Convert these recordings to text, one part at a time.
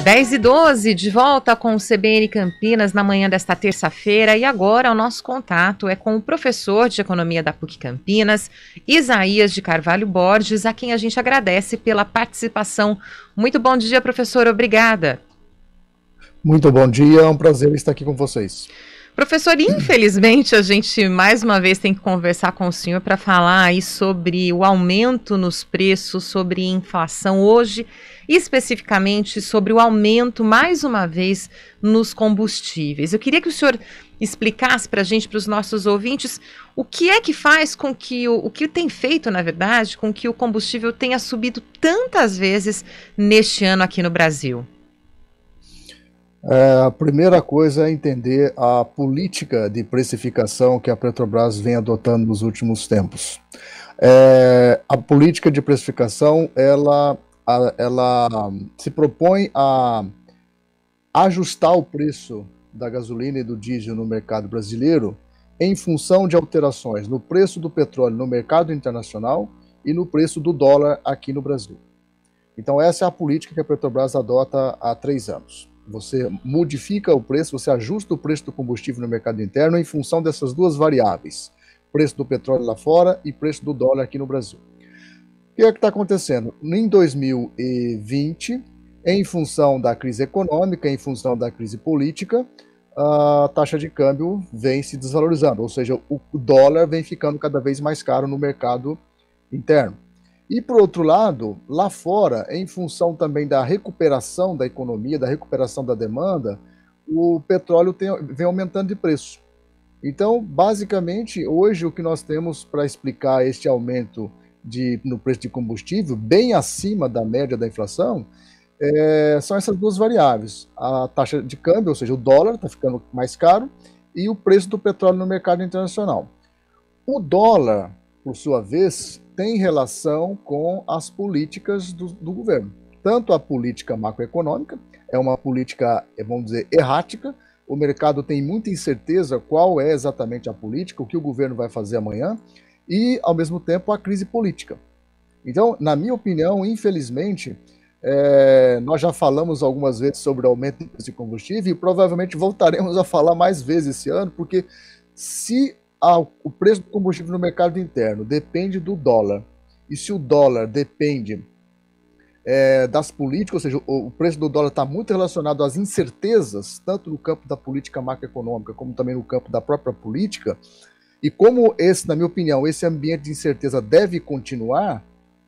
10h12, de volta com o CBN Campinas na manhã desta terça-feira, e agora o nosso contato é com o professor de Economia da PUC Campinas, Isaías de Carvalho Borges, a quem a gente agradece pela participação. Muito bom dia, professor, obrigada. Muito bom dia, é um prazer estar aqui com vocês. Professor, infelizmente a gente mais uma vez tem que conversar com o senhor para falar aí sobre o aumento nos preços, sobre inflação hoje, especificamente sobre o aumento, mais uma vez, nos combustíveis. Eu queria que o senhor explicasse para a gente, para os nossos ouvintes, o que é que faz com que, o que tem feito, na verdade, com que o combustível tenha subido tantas vezes neste ano aqui no Brasil. A primeira coisa é entender a política de precificação que a Petrobras vem adotando nos últimos tempos. A política de precificação, ela se propõe a ajustar o preço da gasolina e do diesel no mercado brasileiro em função de alterações no preço do petróleo no mercado internacional e no preço do dólar aqui no Brasil. Então essa é a política que a Petrobras adota há 3 anos. Você modifica o preço, você ajusta o preço do combustível no mercado interno em função dessas duas variáveis, preço do petróleo lá fora e preço do dólar aqui no Brasil. O que é que está acontecendo? Em 2020, em função da crise econômica, em função da crise política, a taxa de câmbio vem se desvalorizando, ou seja, o dólar vem ficando cada vez mais caro no mercado interno. E, por outro lado, lá fora, em função também da recuperação da economia, da recuperação da demanda, o petróleo vem aumentando de preço. Então, basicamente, hoje o que nós temos para explicar este aumento no preço de combustível, bem acima da média da inflação, são essas duas variáveis. A taxa de câmbio, ou seja, o dólar está ficando mais caro, e o preço do petróleo no mercado internacional. O dólar, por sua vez, tem relação com as políticas do governo. Tanto a política macroeconômica, é uma política, vamos dizer, errática, o mercado tem muita incerteza qual é exatamente a política, o que o governo vai fazer amanhã, e, ao mesmo tempo, a crise política. Então, na minha opinião, infelizmente, nós já falamos algumas vezes sobre o aumento do preço de combustível e provavelmente voltaremos a falar mais vezes esse ano, porque se o preço do combustível no mercado interno depende do dólar, e se o dólar depende das políticas, ou seja, o preço do dólar está muito relacionado às incertezas, tanto no campo da política macroeconômica, como também no campo da própria política, e como na minha opinião, esse ambiente de incerteza deve continuar,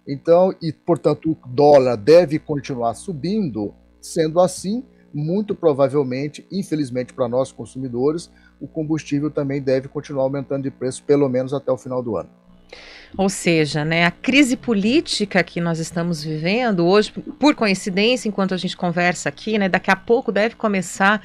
então, e portanto o dólar deve continuar subindo, sendo assim, muito provavelmente, infelizmente para nós consumidores, o combustível também deve continuar aumentando de preço, pelo menos até o final do ano. Ou seja, né, a crise política que nós estamos vivendo hoje, por coincidência, enquanto a gente conversa aqui, né, daqui a pouco deve começar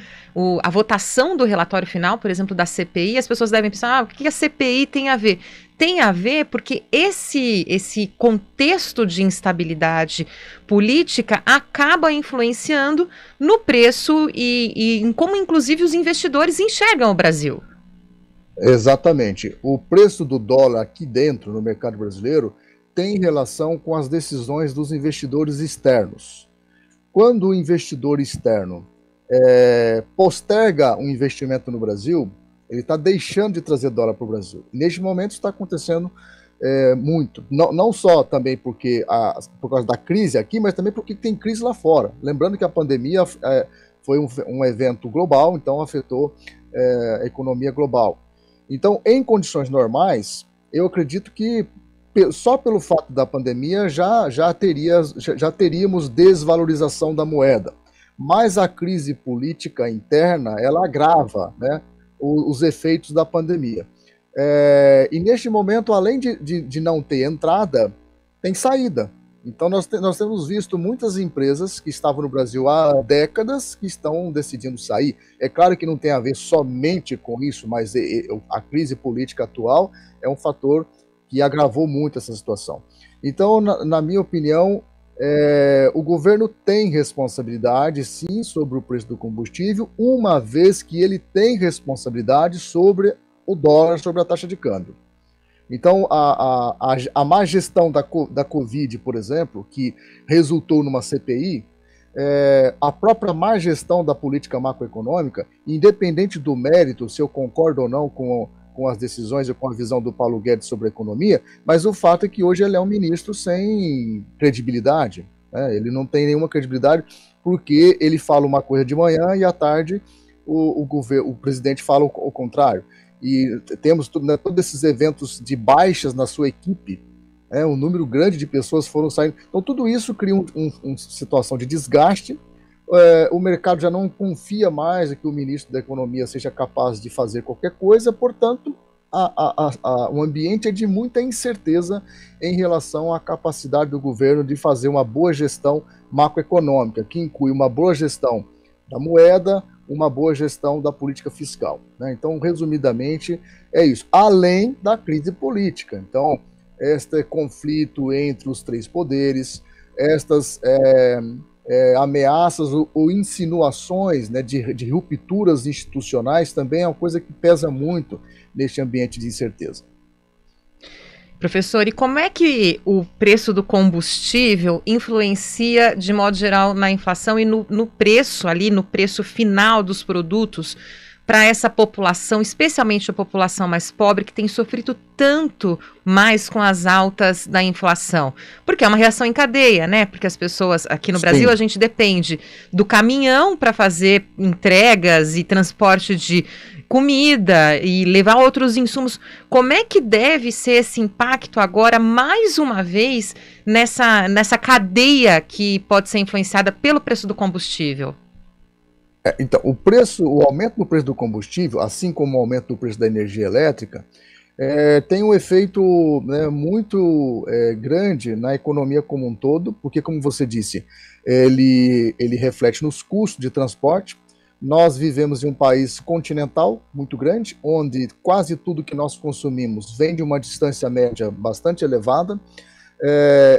a votação do relatório final, por exemplo, da CPI. As pessoas devem pensar, o que a CPI tem a ver? Tem a ver porque esse contexto de instabilidade política acaba influenciando no preço e em como, inclusive, os investidores enxergam o Brasil. Exatamente. O preço do dólar aqui dentro, no mercado brasileiro, tem relação com as decisões dos investidores externos. Quando o investidor externo posterga um investimento no Brasil, ele está deixando de trazer dólar para o Brasil. Neste momento está acontecendo muito. Não só também por causa da crise aqui, mas também porque tem crise lá fora. Lembrando que a pandemia foi um evento global, então afetou a economia global. Então, em condições normais, eu acredito que só pelo fato da pandemia já teríamos desvalorização da moeda. Mas a crise política interna, ela agrava, né, os efeitos da pandemia. E neste momento, além de não ter entrada, tem saída. Então nós temos visto muitas empresas que estavam no Brasil há décadas que estão decidindo sair. É claro que não tem a ver somente com isso, mas a crise política atual é um fator que agravou muito essa situação. Então, na minha opinião, o governo tem responsabilidade, sim, sobre o preço do combustível, uma vez que ele tem responsabilidade sobre o dólar, sobre a taxa de câmbio. Então, a má gestão da Covid, por exemplo, que resultou numa CPI, a própria má gestão da política macroeconômica, independente do mérito, se eu concordo ou não com as decisões e com a visão do Paulo Guedes sobre a economia, mas o fato é que hoje ele é um ministro sem credibilidade, né? Ele não tem nenhuma credibilidade porque ele fala uma coisa de manhã e à tarde o presidente fala o contrário. E temos todos esses eventos de baixas na sua equipe, um número grande de pessoas foram saindo. Então tudo isso cria uma situação de desgaste. O mercado já não confia mais que o ministro da Economia seja capaz de fazer qualquer coisa, portanto, o ambiente é de muita incerteza em relação à capacidade do governo de fazer uma boa gestão macroeconômica, que inclui uma boa gestão da moeda, uma boa gestão da política fiscal, né? Então, resumidamente, é isso. Além da crise política. Então, este conflito entre os três poderes, estas ameaças ou insinuações, né, de rupturas institucionais também é uma coisa que pesa muito neste ambiente de incerteza. Professor, e como é que o preço do combustível influencia, de modo geral, na inflação e no preço ali, no preço final dos produtos para essa população, especialmente a população mais pobre, que tem sofrido tanto mais com as altas da inflação? Porque é uma reação em cadeia, né? Porque as pessoas, aqui no Brasil, a gente depende do caminhão para fazer entregas e transporte de comida e levar outros insumos. Como é que deve ser esse impacto agora, mais uma vez, nessa cadeia que pode ser influenciada pelo preço do combustível? Então, o aumento do preço do combustível, assim como o aumento do preço da energia elétrica, tem um efeito, né, muito grande na economia como um todo, porque, como você disse, ele reflete nos custos de transporte. Nós vivemos em um país continental muito grande, onde quase tudo que nós consumimos vem de uma distância média bastante elevada.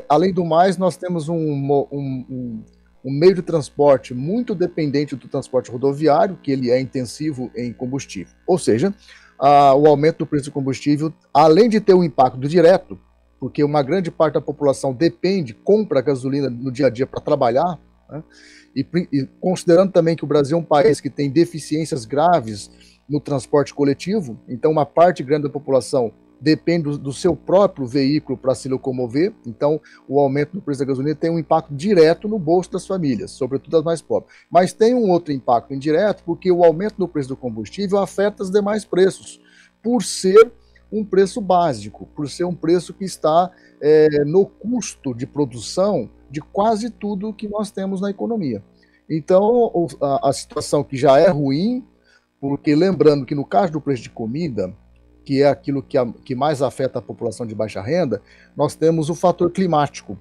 Além do mais, nós temos um meio de transporte muito dependente do transporte rodoviário, que ele é intensivo em combustível. Ou seja, o aumento do preço do combustível, além de ter um impacto direto, porque uma grande parte da população compra gasolina no dia a dia para trabalhar, né? E considerando também que o Brasil é um país que tem deficiências graves no transporte coletivo, então uma parte grande da população depende do seu próprio veículo para se locomover, então o aumento do preço da gasolina tem um impacto direto no bolso das famílias, sobretudo as mais pobres. Mas tem um outro impacto indireto, porque o aumento do preço do combustível afeta os demais preços, por ser um preço básico, por ser um preço que está no custo de produção de quase tudo que nós temos na economia. Então, a situação que já é ruim, porque lembrando que no caso do preço de comida, que é aquilo que mais afeta a população de baixa renda, nós temos o fator climático.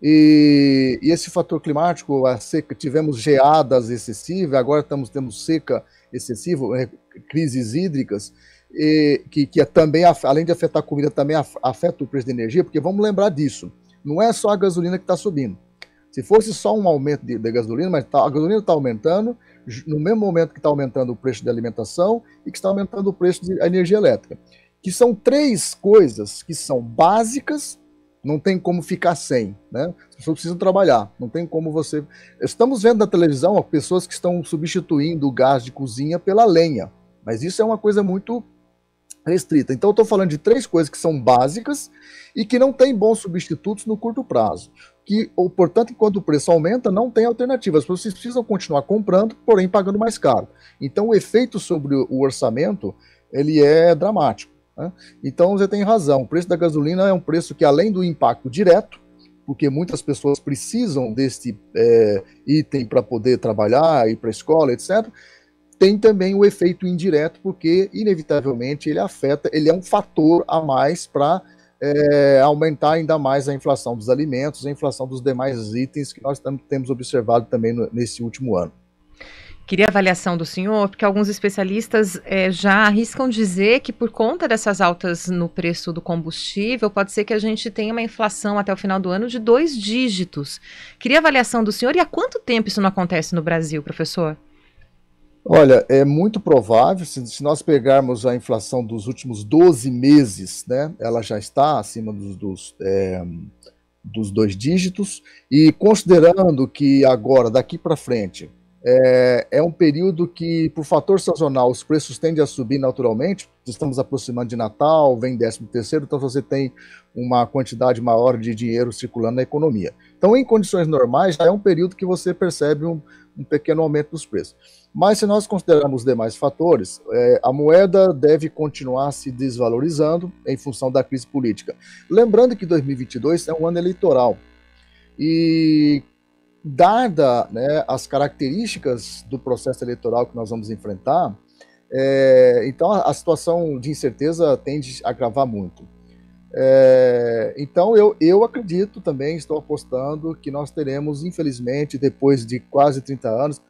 E esse fator climático, a seca, tivemos geadas excessivas, agora estamos tendo seca excessiva, crises hídricas, que também, além de afetar a comida, também afeta o preço da energia, porque vamos lembrar disso, não é só a gasolina que está subindo. Se fosse só um aumento da gasolina, mas a gasolina está aumentando no mesmo momento que está aumentando o preço de alimentação e que está aumentando o preço da energia elétrica. Que são três coisas que são básicas, não tem como ficar sem, né? As pessoas precisam trabalhar, não tem como você... Estamos vendo na televisão pessoas que estão substituindo o gás de cozinha pela lenha, mas isso é uma coisa muito restrita. Então eu estou falando de três coisas que são básicas e que não tem bons substitutos no curto prazo. Portanto, enquanto o preço aumenta, não tem alternativa. As pessoas precisam continuar comprando, porém pagando mais caro. Então o efeito sobre o orçamento, ele é dramático, né? Então você tem razão, o preço da gasolina é um preço que, além do impacto direto, porque muitas pessoas precisam desse item para poder trabalhar, ir para a escola, etc., tem também o efeito indireto, porque inevitavelmente ele é um fator a mais para aumentar ainda mais a inflação dos alimentos, a inflação dos demais itens que nós temos observado também nesse último ano. Queria a avaliação do senhor, porque alguns especialistas já arriscam dizer que, por conta dessas altas no preço do combustível, pode ser que a gente tenha uma inflação até o final do ano de 2 dígitos. Queria a avaliação do senhor, e há quanto tempo isso não acontece no Brasil, professor? Olha, é muito provável, se nós pegarmos a inflação dos últimos 12 meses, né, ela já está acima dos 2 dígitos, e considerando que agora, daqui para frente, é um período que, por fator sazonal, os preços tendem a subir naturalmente. Estamos aproximando de Natal, vem 13º, então você tem uma quantidade maior de dinheiro circulando na economia. Então, em condições normais, já é um período que você percebe um pequeno aumento dos preços. Mas, se nós considerarmos os demais fatores, a moeda deve continuar se desvalorizando em função da crise política. Lembrando que 2022 é um ano eleitoral. E, dada, né, as características do processo eleitoral que nós vamos enfrentar, então a situação de incerteza tende a agravar muito. Então eu acredito também, estou apostando que nós teremos, infelizmente, depois de quase 30 anos,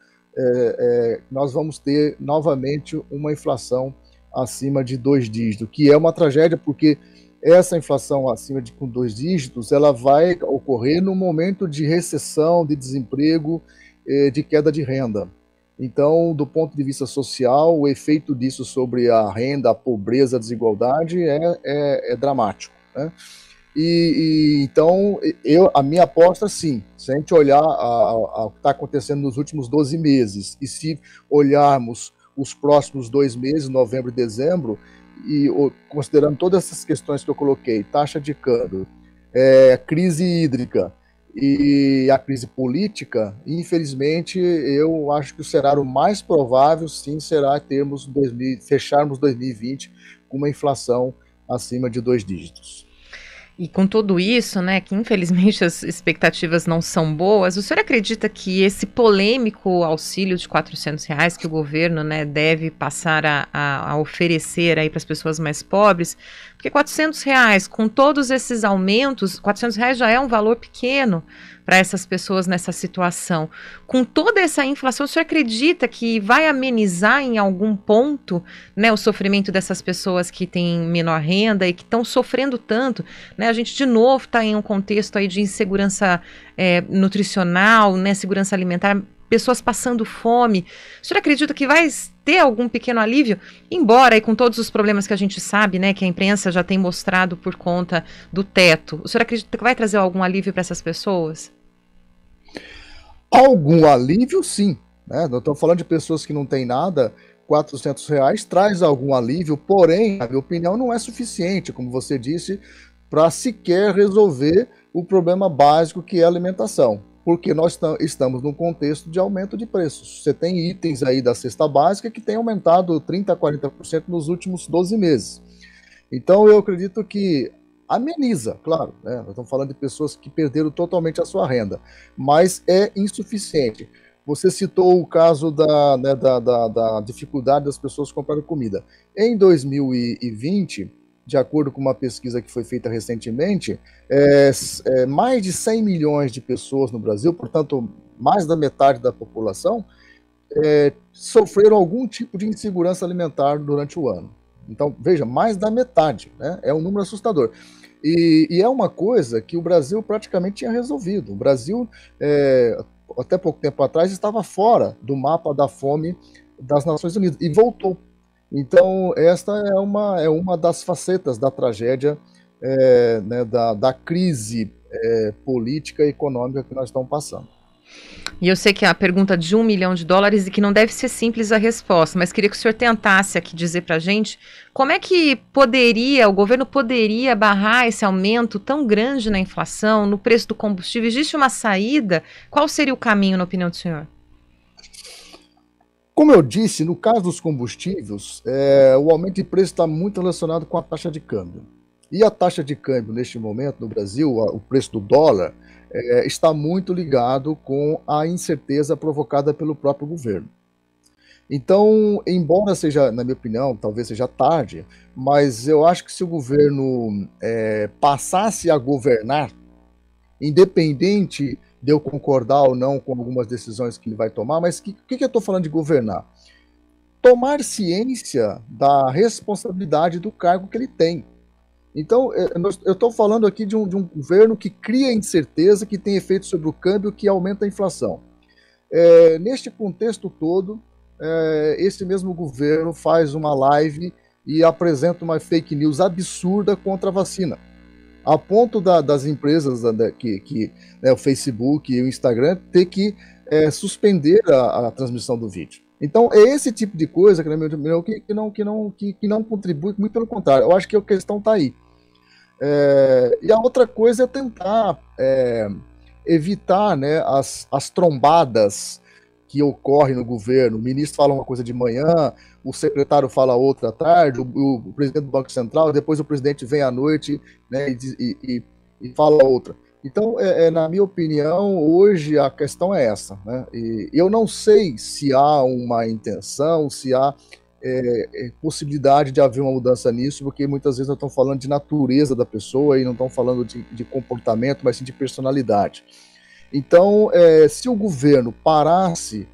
nós vamos ter novamente uma inflação acima de 2 dígitos, que é uma tragédia, porque essa inflação acima com 2 dígitos, ela vai ocorrer no momento de recessão, de desemprego, de queda de renda. Então, do ponto de vista social, o efeito disso sobre a renda, a pobreza, a desigualdade é dramático, né? Então, a minha aposta, sim, se a gente olhar o que está acontecendo nos últimos 12 meses, e se olharmos os próximos 2 meses, novembro e dezembro, e considerando todas essas questões que eu coloquei, taxa de câmbio, crise hídrica e a crise política, infelizmente, eu acho que o cenário mais provável, sim, será fecharmos 2020 com uma inflação acima de 2 dígitos. E com tudo isso, né, que infelizmente as expectativas não são boas, o senhor acredita que esse polêmico auxílio de R$ 400 que o governo, né, deve passar a oferecer aí para as pessoas mais pobres, porque R$ 400, com todos esses aumentos, R$ 400 já é um valor pequeno para essas pessoas nessa situação. Com toda essa inflação, o senhor acredita que vai amenizar em algum ponto, né, o sofrimento dessas pessoas que têm menor renda e que estão sofrendo tanto, né? A gente, de novo, está em um contexto aí de insegurança nutricional, né, segurança alimentar, pessoas passando fome. O senhor acredita que vai ter algum pequeno alívio? Embora, aí, com todos os problemas que a gente sabe, né, que a imprensa já tem mostrado por conta do teto, o senhor acredita que vai trazer algum alívio para essas pessoas? Algum alívio, sim, né? Nós estamos falando de pessoas que não têm nada. R$ 400 traz algum alívio, porém, na minha opinião, não é suficiente, como você disse, para sequer resolver o problema básico que é a alimentação, porque nós estamos num contexto de aumento de preços. Você tem itens aí da cesta básica que tem aumentado 30% a 40% nos últimos 12 meses. Então eu acredito que ameniza, claro, né? Nós estamos falando de pessoas que perderam totalmente a sua renda, mas é insuficiente. Você citou o caso da dificuldade das pessoas comprarem comida. Em 2020, de acordo com uma pesquisa que foi feita recentemente, mais de 100 milhões de pessoas no Brasil, portanto, mais da metade da população, sofreram algum tipo de insegurança alimentar durante o ano. Então, veja, mais da metade, né? É um número assustador. E é uma coisa que o Brasil praticamente tinha resolvido. O Brasil, até pouco tempo atrás, estava fora do mapa da fome das Nações Unidas e voltou. Então, esta é uma das facetas da tragédia, né, da crise política e econômica que nós estamos passando. E eu sei que é a pergunta de $1 milhão e que não deve ser simples a resposta, mas queria que o senhor tentasse aqui dizer para a gente como é que o governo poderia barrar esse aumento tão grande na inflação, no preço do combustível? Existe uma saída? Qual seria o caminho, na opinião do senhor? Como eu disse, no caso dos combustíveis, o aumento de preço está muito relacionado com a taxa de câmbio. E a taxa de câmbio, neste momento, no Brasil, o preço do dólar, está muito ligado com a incerteza provocada pelo próprio governo. Então, embora seja, na minha opinião, talvez seja tarde, mas eu acho que se o governo passasse a governar, independente de eu concordar ou não com algumas decisões que ele vai tomar, mas o que eu estou falando de governar? Tomar ciência da responsabilidade do cargo que ele tem. Então, eu estou falando aqui de um governo que cria incerteza, que tem efeito sobre o câmbio, que aumenta a inflação. Neste contexto todo, esse mesmo governo faz uma live e apresenta uma fake news absurda contra a vacina. a ponto das empresas né, o Facebook e o Instagram ter que suspender a transmissão do vídeo. Então, é esse tipo de coisa que, na minha opinião, que não contribui, muito pelo contrário. Eu acho que a questão está aí. E a outra coisa é tentar evitar, né, as trombadas que ocorrem no governo. O ministro fala uma coisa de manhã, o secretário fala outra à tarde, o presidente do Banco Central, depois o presidente vem à noite, né, e fala outra. Então, na minha opinião, hoje a questão é essa, né? E eu não sei se há uma intenção, se há possibilidade de haver uma mudança nisso, porque muitas vezes nós estamos falando de natureza da pessoa e não estamos falando de comportamento, mas sim de personalidade. Então, se o governo parasse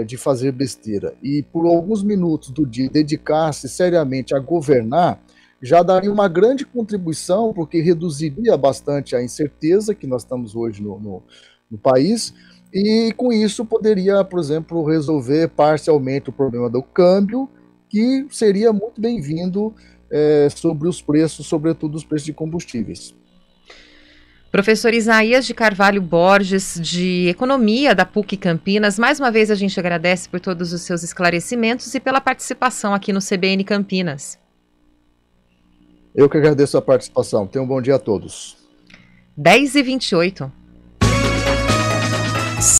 de fazer besteira e por alguns minutos do dia dedicar-se seriamente a governar, já daria uma grande contribuição, porque reduziria bastante a incerteza que nós estamos hoje no país, e com isso poderia, por exemplo, resolver parcialmente o problema do câmbio, que seria muito bem-vindo sobre os preços, sobretudo os preços de combustíveis. Professor Isaías de Carvalho Borges, de Economia da PUC Campinas, mais uma vez a gente agradece por todos os seus esclarecimentos e pela participação aqui no CBN Campinas. Eu que agradeço a participação. Tenham um bom dia a todos. 10h28.